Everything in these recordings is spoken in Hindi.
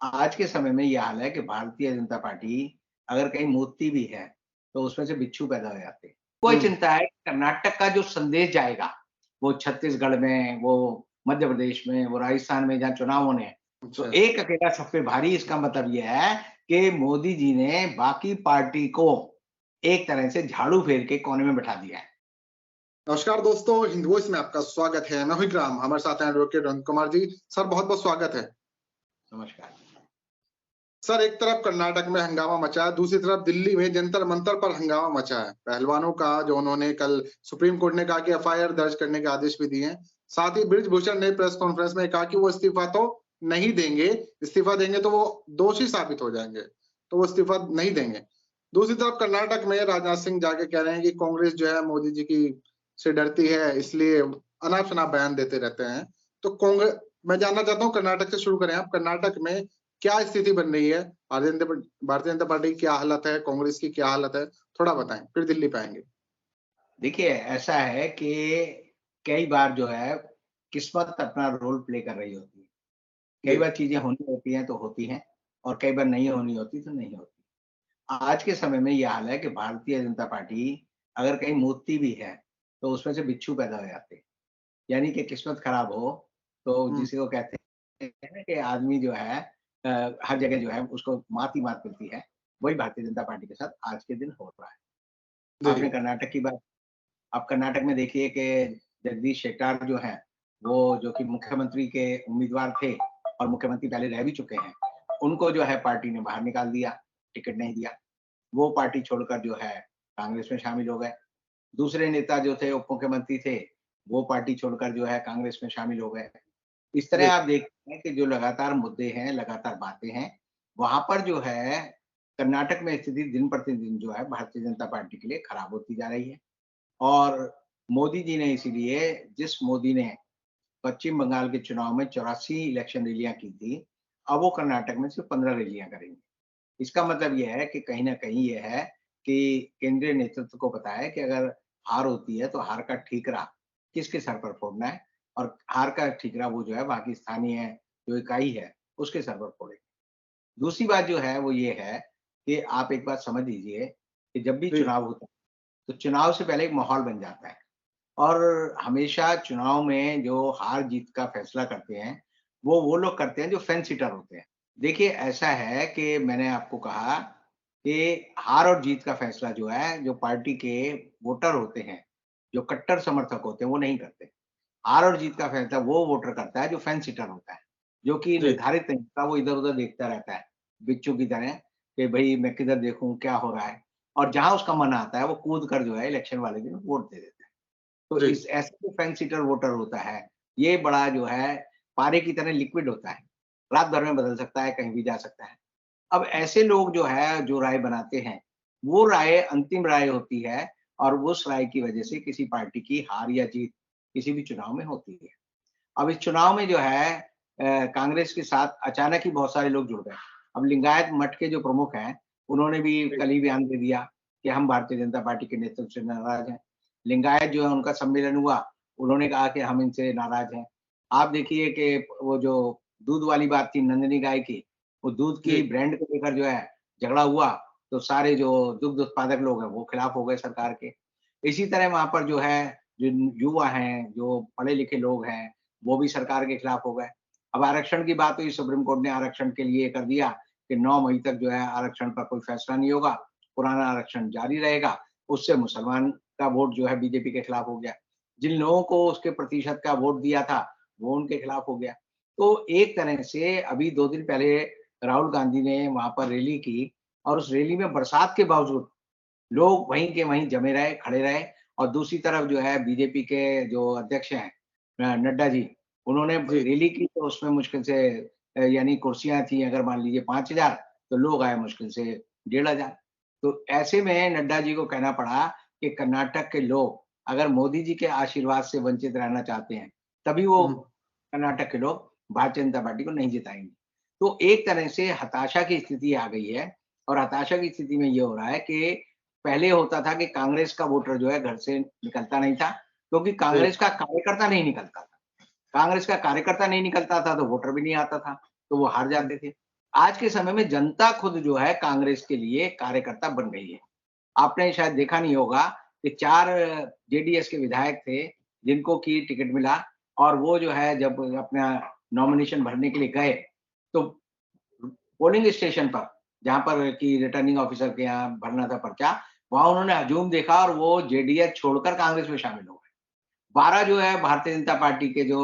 आज के समय में ये हाल है कि भारतीय जनता पार्टी अगर कहीं मूतती भी है, तो उसमें से बिच्छू पैदा हो जाते हैं। कोई हुँ, चिंता है कि कर्नाटक का जो संदेश जाएगा, वो छत्तीसगढ़ में, वो मध्य प्रदेश में, वो राजस्थान में जहाँ चुनाव होने हैं, तो अच्छा। एक अकेला सब पे भारी इसका मतलब ये है कि मोदी जी ने बाकी पार्टी को एक तरह से झाड़ू फेर के कोने में बैठा दिया है। नमस्कार दोस्तों, हिंद वॉइस में आपका स्वागत है। मैं हूँ इकराम, हमारे साथ हैं एडवोकेट अनंत कुमार जी। सर बहुत-बहुत स्वागत है। नमस्कार। सर एक तरफ कर्नाटक में हंगामा मचा है, दूसरी तरफ दिल्ली में जंतर-मंतर पर हंगामा मचा है। पहलवानों का जो उन्होंने कल सुप्रीम कोर्ट ने कहा कि एफआईआर दर्ज करने के आदेश भी दिए हैं। साथ ही बृजभूषण ने प्रेस कॉन्फ्रेंस में कहा कि वो इस्तीफा तो नहीं देंगे, इस्तीफा देंगे तो वो दोषी साबित हो जाएँगे, तो वो इस्तीफा नहीं देंगे। दूसरी तरफ कर्नाटक में राजनाथ सिंह जाके कह रहे हैं कि कांग्रेस जो है मोदी जी की से डरती है, इसलिए अनाप-शनाप बयान देते रहते हैं। तो मैं जानना चाहता हूँ कर्नाटक से शुरू करें आप। कर्नाटक में क्या स्थिति बन रही है? भारतीय जनता पार्टी की क्या हालत है? कांग्रेस की क्या हालत है? थोड़ा बताएँ, फिर दिल्ली पे आएँगे। देखिए, ऐसा है कि कई बार जो है, किस्मत अपना रोल प्ले कर रही होती है। जी, कई बार चीज़ें होनी होती हैं तो होती हैं और कई बार नहीं होनी होती तो नहीं होती। आज के समय में ये हाल है कि भारतीय जनता पार्टी अगर कहीं मूतती भी है, तो उसमें से बिच्छू पैदा हो जाते हैं। यानी कि किस्मत खराब हो, तो हुँ, जिसे वो कहते हैं ना कि आदमी जो है हर जगह जो है उसको मात ही मात मिलती है। वही भारतीय जनता पार्टी के साथ आज के दिन हो रहा है। आपने जी, कर्नाटक की बात आप कर्नाटक में देखिए कि जगदीश शेट्टार जो हैं, वो जो कि मुख्यमंत्री के उम्मीदवार थे और मुख्यमंत्री पहले रह भी चुके हैं। उनको जो है पार्टी ने बाहर निकाल दिया, टिकट नहीं दिया। वो पार्टी छोड़कर जो है कांग्रेस में शामिल हो गए। दूसरे नेता जो थे उप मुख्यमंत्री थे, वो पार्टी छोड़कर जो है कांग्रेस में शामिल हो गए। इस जी, तरह आप देखते हैं कि जो लगातार मुद्दे हैं, लगातार बातें हैं, वहाँ पर जो है कर्नाटक में स्थिति दिन प्रतिदिन जो है भारतीय जनता पार्टी के लिए खराब होती जा रही है। और मोदी जी ने इसीलिए जिस मोदी ने पश्चिम बंगाल के चुनाव में 84 इलेक्शन रैलियाँ की थी, अब वो कर्नाटक में सिर्फ़ 15 रैलियाँ करेंगे। इसका मतलब ये है कि कहीं न कहीं ये है कि केंद्रीय नेतृत्व को पता है कि अगर हार होती है तो हार का ठीकरा किसके सर पर फोड़ना है और हार का ठीकरा वो जो है वहाँ की स्थानीय जो इकाई है, उसके सर पर फोड़ेंगे। दूसरी बात जो है वो ये है कि आप एक बात समझ लीजिए कि जब भी जी, चुनाव होता है, तो चुनाव से पहले एक माहौल बन जाता है। और हमेशा चुनाव में जो हार-जीत का फैसला करते हैं, वो लोग करते हैं जो फेंस सिटर होते हैं। देखिए ऐसा है कि मैंने आपको कहा कि हार और जीत का फैसला जो है, जो पार्टी के वोटर होते हैं, जो कट्टर समर्थक होते हैं, वो नहीं करते। हार और जीत का फैसला वो वोटर करता है जो फेंस सिटर होता है, जो कि जी, निर्धारित नहीं होता, वो इधर-उधर देखता रहता है, बिच्छू की तरह कि भई मैं किधर देखूँ, क्या हो रहा है? और जहाँ उसका मन आता है, वो कूद कर जो है इलेक्शन वाले दिन वोट दे देता है। तो जी, इस ऐसे जो फेंस सिटर वोटर होता है, ये बड़ा जो है पारे की तरह लिक्विड होता है। रात भर में बदल सकता है, कहीं भी जा सकता है। अब ऐसे लोग जो है, जो राय बनाते हैं, वो राय अंतिम राय होती है और उस राय की वजह से किसी पार्टी की हार या जीत किसी भी चुनाव में होती है। अब इस चुनाव में जो है कांग्रेस के साथ अचानक ही बहुत सारे लोग जुड़ गए। अब लिंगायत मठ के जो प्रमुख हैं, उन्होंने भी जी, कल ही बयान दे दिया कि हम भारतीय जनता पार्टी के नेतृत्व से नाराज़ हैं। लिंगायत जो है उनका सम्मेलन हुआ, उन्होंने कहा कि हम इनसे नाराज़ हैं। आप देखिए कि वो जो दूध वाली बात थी नंदिनी गाय की, वो दूध की जी, ब्रांड को लेकर जो है झगड़ा हुआ, तो सारे जो दुग्ध उत्पादक लोग हैं, वो खिलाफ हो गए सरकार के। इसी तरह वहाँ पर जो है, जो युवा हैं, जो पढ़े-लिखे लोग हैं, वो भी सरकार के खिलाफ हो गए। अब आरक्षण की बात हुई, सुप्रीम कोर्ट ने आरक्षण के लिए कर दिया कि 9 मई तक जो है आरक्षण पर कोई फैसला नहीं होगा, पुराना आरक्षण जारी रहेगा। उससे मुसलमान का वोट जो है बीजेपी के खिलाफ हो गया। जिन लोगों को उसके प्रतिशत का वोट दिया था, वो उनके खिलाफ हो गया। तो एक तरह से अभी 2 दिन पहले राहुल गांधी ने वहाँ पर रैली की और उस रैली में बरसात के बावजूद लोग वहीं के वहीं जमे रहे, खड़े रहे और दूसरी तरफ जो है बीजेपी के जो अध्यक्ष हैं नड्डा जी, उन्होंने जी, रैली की तो उसमें मुश्किल से यानी कुर्सियाँ थी अगर मान लीजिए 5,000 तो लोग आए मुश्किल से 1,500। तो ऐसे में नड्डा जी को कहना पड़ा कि कर्नाटक के लोग अगर मोदी जी के आशीर्वाद से वंचित रहना चाहते हैं, तभी वो हुँ, कर्नाटक के लोग भारतीय जनता पार्टी को नहीं जिताएँगे। तो एक तरह से हताशा की स्थिति आ गई है और हताशा की स्थिति में ये हो रहा है कि पहले होता था कि कांग्रेस का वोटर जो है घर से निकलता नहीं था, क्योंकि जी, कांग्रेस का कार्यकर्ता नहीं निकलता था। कांग्रेस का कार्यकर्ता नहीं निकलता था तो वोटर भी नहीं आता था, तो वो हार हुँ, जाते थे। आज के समय में जनता खुद जो है कांग्रेस के लिए कार्यकर्ता बन गई है। आपने शायद देखा नहीं होगा कि 4 जेडीएस के विधायक थे, जिनको की टिकट मिला और वो जो है जब अपना नॉमिनेशन भरने के लिए गए, तो पोलिंग स्टेशन पर, जहाँ पर कि रिटर्निंग ऑफिसर के यहाँ भरना था पर्चा, वहाँ उन्होंने हजूम देखा और वो जेडीएस छोड़कर कांग्रेस में शामिल हो गए। 12 जो है भारतीय जनता पार्टी के जो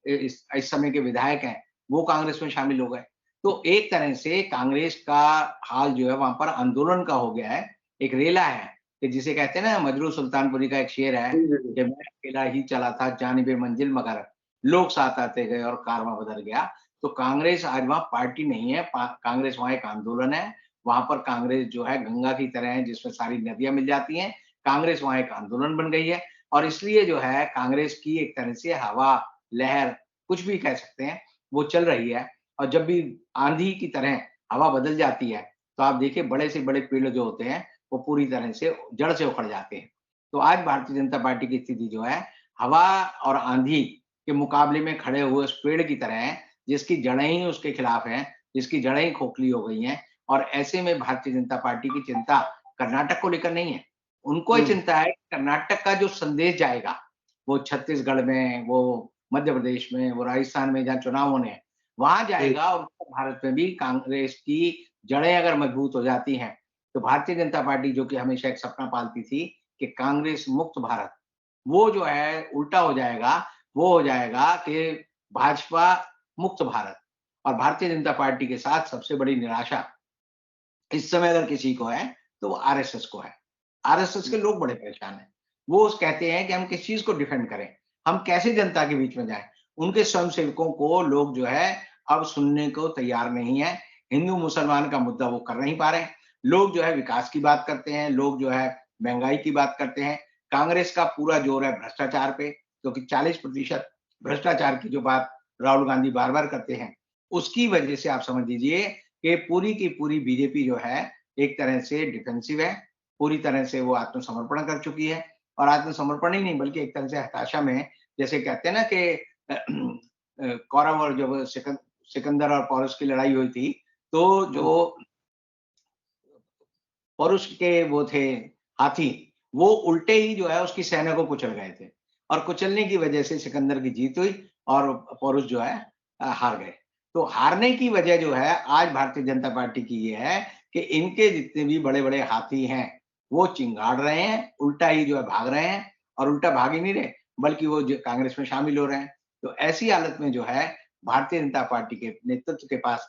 इस समय के विधायक हैं, वो कांग्रेस में शामिल हो गए। तो एक तरह से कांग्रेस का हाल जो है वहाँ पर आंदोलन का हो गया है, एक रेला है, कि जिसे कहते हैं ना, मजरू सुल्तानपुरी का एक शेर है जी, जी, जी। कि मैं अकेला ही चला था जानिबे मंजिल मगर लोग साथ आते गए और कारवां बदल गया। तो कांग्रेस आज वहाँ पार्टी नहीं है, कांग्रेस वहाँ एक आंदोलन है। वहाँ पर कांग्रेस जो है गंगा की तरह है जिसमें सारी नदियाँ मिल जाती हैं। कांग्रेस वहाँ एक आंदोलन बन गई है और इसलिए जो है कांग्रेस की एक तरह से हवा, लहर, कुछ भी कह सकते हैं, वो चल रही है। और जब भी आंधी की तरह हवा बदल जाती है, तो आप देखिए बड़े से बड़े पेड़ जो होते हैं, वो पूरी तरह से जड़ से उखड़ जाते हैं। तो आज भारतीय जनता पार्टी की स्थिति जो है, हवा और आंधी के मुकाबले में खड़े हुए उस पेड़ की तरह है, जिसकी जड़ें ही उसके खिलाफ हैं, जिसकी जड़ें ही खोखली हो गई हैं और ऐसे में भारतीय जनता पार्टी की चिंता कर्नाटक को लेकर नहीं है। उनको ये हुँ, चिंता है कि कर्नाटक का जो संदेश जाएगा, वो छत्तीसगढ़ में, वो मध्य प्रदेश में, वो राजस्थान में जहाँ चुनाव होने हैं, वहाँ जी, जाएगा और उत्तर भारत में भी कांग्रेस की जड़ें अगर मजबूत हो जाती हैं, तो भारतीय जनता पार्टी जो कि हमेशा एक सपना पालती थी कि कांग्रेस मुक्त भारत, वो जो है उल्टा हो जाएगा, वो हो जाएगा कि भाजपा मुक्त भारत। और भारतीय जनता पार्टी के साथ सबसे बड़ी निराशा इस समय अगर किसी को है, तो वो आरएसएस को है। आरएसएस के लोग बड़े परेशान हैं। वो कहते हैं कि हम किस चीज़ को डिफेंड करें? हम कैसे जनता के बीच में जाएँ? उनके स्वयंसेवकों को लोग जो है अब सुनने को तैयार नहीं है। हिंदू-मुसलमान का मुद्दा वो कर नहीं पा रहे हैं। लोग जो है विकास की बात करते हैं, लोग जो है महँगाई की बात करते हैं। कांग्रेस का पूरा जोर है भ्रष्टाचार पे, क्योंकि 40% भ्रष्टाचार की जो बात राहुल गांधी बार-बार करते हैं, उसकी वजह से आप समझ लीजिए कि पूरी की पूरी बीजेपी जो है, एक तरह से डिफेंसिव है, पूरी तरह से वो आत्मसमर्पण कर चुकी है और आत्मसमर्पण ही नहीं बल्कि एक तरह से हताशा में, जैसे कहते हैं ना कि कौरव और जब सिकंदर और पौरस की लड़ाई हुई थी, तो हुँ, जो पौरुष के वो थे हाथी, वो उल्टे ही जो है उसकी सेना को कुचल गए थे और कुचलने की वजह से सिकंदर की जीत हुई और पौरुष जो है हार गए। तो हारने की वजह जो है आज भारतीय जनता पार्टी की ये है कि इनके जितने भी बड़े-बड़े हाथी हैं, वो चिंगाड़ रहे हैं, उल्टा ही जो है भाग रहे हैं और उल्टा भाग ही नहीं रहे, बल्कि वो जो कांग्रेस में शामिल हो रहे हैं। तो ऐसी हालत में जो है भारतीय जनता पार्टी के नेतृत्व के पास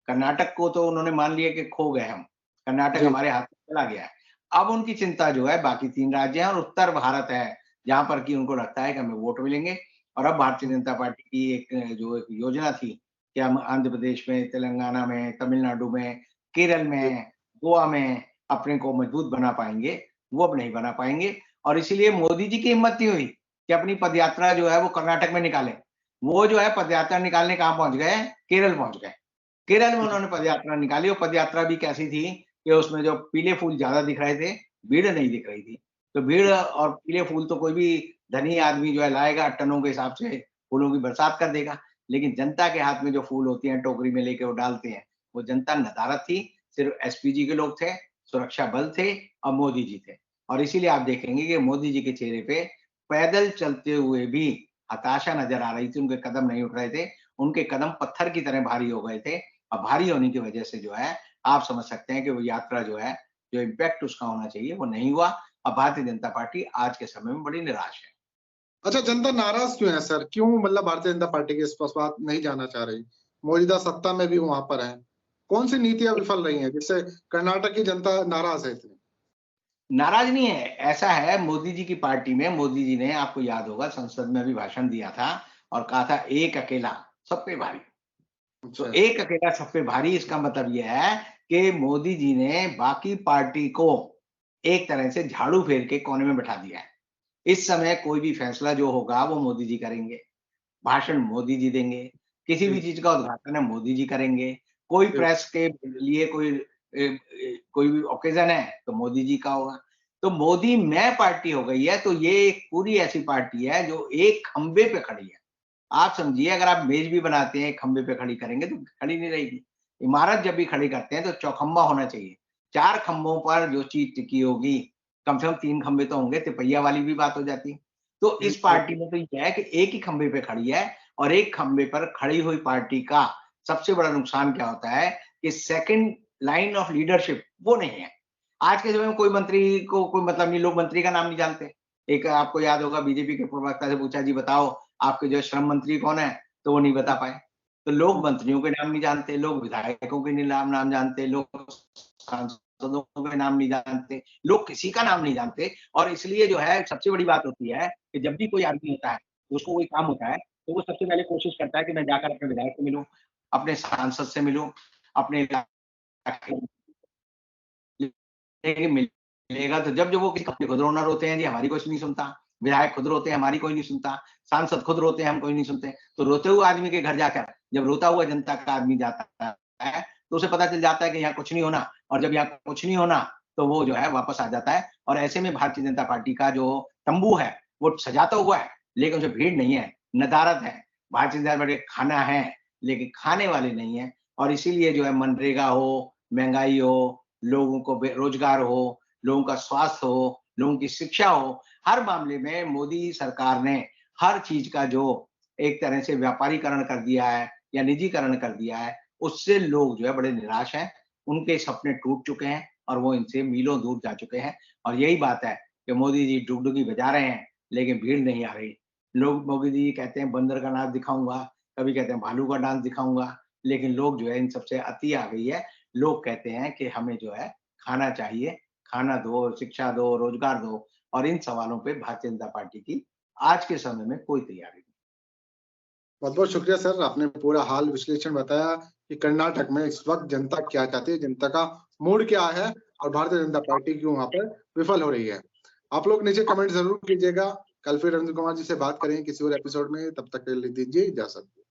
कर्नाटक को तो उन्होंने मान लिया कि खो गए हम। कर्नाटक जी, हमारे हाथ से चला गया है। अब उनकी चिंता जो है बाकी 3 राज्य हैं और उत्तर भारत है, जहाँ पर कि उनको लगता है कि हमें वोट मिलेंगे और अब भारतीय हुँ, जनता पार्टी की एक जो एक योजना थी कि हम आंध्र प्रदेश में, तेलंगाना में, तमिलनाडु में, केरल जी, में, गोवा में अपने को मजबूत बना पाएँगे, वो अब नहीं बना पाएँगे और इसीलिए मोदी जी की हिम्मत नहीं हुई कि अपनी पदयात्रा जो है वो कर्नाटक में निकालें। वो जो है पदयात्रा निकालने कहाँ पहुँच गए? केरल पहुँच गए। केरल में जी, उन्होंने पदयात्रा निकाली और पदयात्रा भी कैसी थी कि उसमें जो पीले फूल ज़्यादा दिख रहे थे, भीड़ नहीं दिख रही थी। तो भीड़ और पीले फूल तो कोई भी धनी आदमी जो है लाएगा, टनों के हिसाब से फूलों की बरसात कर देगा। लेकिन जनता के हाथ में जो फूल होती हैं, टोकरी में लेके वो डालते हैं, वो जनता नदारद थी। सिर्फ़ एसपीजी के लोग थे, सुरक्षा बल थे और मोदी जी थे। और इसीलिए आप देखेंगे कि मोदी जी के चेहरे पे पैदल चलते हुए भी हताशा नज़र आ रही थी, उनके कदम नहीं उठ रहे थे। उनके कदम पत्थर की तरह भारी हो गए थे और भारी होने की वजह से जो है, आप समझ सकते हैं कि वो यात्रा जो है, जो इम्पैक्ट उसका होना चाहिए, वो नहीं हुआ और भारतीय जनता पार्टी आज के समय में बड़ी निराश है। अच्छा, जनता नाराज़ क्यों है सर? क्यों मतलब भारतीय जनता पार्टी के इस पास नहीं जाना चाह रही? मौजूदा सत्ता में भी वहाँ पर हैं। कौन-सी नीतियाँ विफल रही हैं जिससे कर्नाटक की जनता नाराज़ है इतनी? नाराज़ नहीं है, ऐसा है मोदी जी की पार्टी में मोदी जी ने आपको याद होगा संसद में भी भाषण दिया था और कहा था एक अकेला सब पे भारी। तो अच्छा, एक अकेला सब पे भारी इसका मतलब ये है कि मोदी जी ने बाकी पार्टी को एक तरह से झाड़ू फेर के कोने में बिठा दिया है। इस समय कोई भी फैसला जो होगा वो मोदी जी करेंगे, भाषण मोदी जी देंगे, किसी भी जी, चीज़ का उद्घाटन है मोदी जी करेंगे, कोई जी, प्रेस के लिए कोई भी ऑकेज़न है तो मोदी जी का होगा। तो मोदी मैं पार्टी हो गई है, तो ये एक पूरी ऐसी पार्टी है जो एक खंभे पे खड़ी है। आप समझिए अगर आप मेज़ भी बनाते हैं, खंभे पे खड़ी करेंगे तो खड़ी नहीं रहेगी। इमारत जब भी खड़ी करते हैं तो चौखंबा होना चाहिए। 4 खंभों पर जो चीज टिकी होगी, कम से कम 3 खंभे तो होंगे, तिपहिया वाली भी बात हो जाती। तो इस पार्टी में तो ये है कि एक ही खंभे पे खड़ी है, और एक खंभे पर खड़ी हुई पार्टी का सबसे बड़ा नुकसान क्या होता है कि सेकंड लाइन ऑफ लीडरशिप वो नहीं है। आज के समय में कोई मंत्री को कोई मतलब नहीं, लोग मंत्री का नाम नहीं जानते। एक आपको याद होगा, बीजेपी के प्रवक्ता से पूछा, जी बताओ आपके जो श्रम मंत्री कौन है? तो वो नहीं बता पाए। तो लोग मंत्रियों के नाम नहीं जानते, लोग विधायकों के नाम जानते, लोग सांसदों के नाम नहीं जानते, लोग किसी का नाम नहीं जानते। और इसलिए जो है सबसे बड़ी बात होती है कि जब भी कोई आदमी होता है, उसको कोई काम होता है, तो वो सबसे पहले कोशिश करता है कि मैं जाकर अपने विधायक से मिलूँ, अपने सांसद से मिलूँ, अपने इलाके लेकिन मिलेगा तो जब वो किसी खुद रोना रोते हैं, जी हमारी कोई नहीं सुनता, विधायक खुद रोते हैं, हमारी कोई नहीं सुनता, सांसद खुद रोते हैं, हम कोई नहीं सुनते। तो रोते हुए आदमी के घर जाकर जब रोता हुआ जनता का आदमी जाता है, तो उसे पता चल जाता है कि यहाँ कुछ नहीं होना, और जब यहाँ कुछ नहीं होना, तो वो जो है वापस आ जाता है। और ऐसे में भारतीय जनता पार्टी का जो तंबू है, वो सजा तो हुआ है, लेकिन उसमें भीड़ नहीं है, नदारद है। भारतीय जनता पार्टी खाना है, लेकिन खाने वाले नहीं है। और इसीलिए जो है मनरेगा हो, महँगाई हो, लोगों को रोजगार हो, लोगों का स्वास्थ्य हो, लोगों की शिक्षा हो, हर मामले में मोदी सरकार ने हर चीज का जो एक तरह से व्यापारीकरण कर दिया है या निजीकरण कर दिया है, उससे लोग जो है बड़े निराश हैं। उनके सपने टूट चुके हैं और वो इनसे मीलों दूर जा चुके हैं। और यही बात है कि मोदी जी डुगडुगी बजा रहे हैं, लेकिन भीड़ नहीं आ रही। लोग मोदी जी कहते हैं बंदर का नाच दिखाऊंगा, कभी कहते हैं भालू का डांस दिखाऊंगा, लेकिन लोग जो है इन सबसे अति आ गई है। लोग कहते हैं कि हमें जो है खाना चाहिए, खाना दो, शिक्षा दो, रोजगार दो, और इन सवालों पे भारतीय जनता पार्टी की आज के समय में कोई तैयारी नहीं। बहुत-बहुत शुक्रिया सर, आपने पूरा हाल विश्लेषण बताया कि कर्नाटक में इस वक़्त जनता क्या चाहती है, जनता का मूड क्या है और भारतीय जनता पार्टी क्यों वहाँ पर विफल हो रही है। आप लोग नीचे कमेंट ज़रूर कीजिएगा। कल फिर रंजन कुमार जी से बात करेंगे किसी और एपिसोड में, तब तक के लिए दीजिए इजाज़त।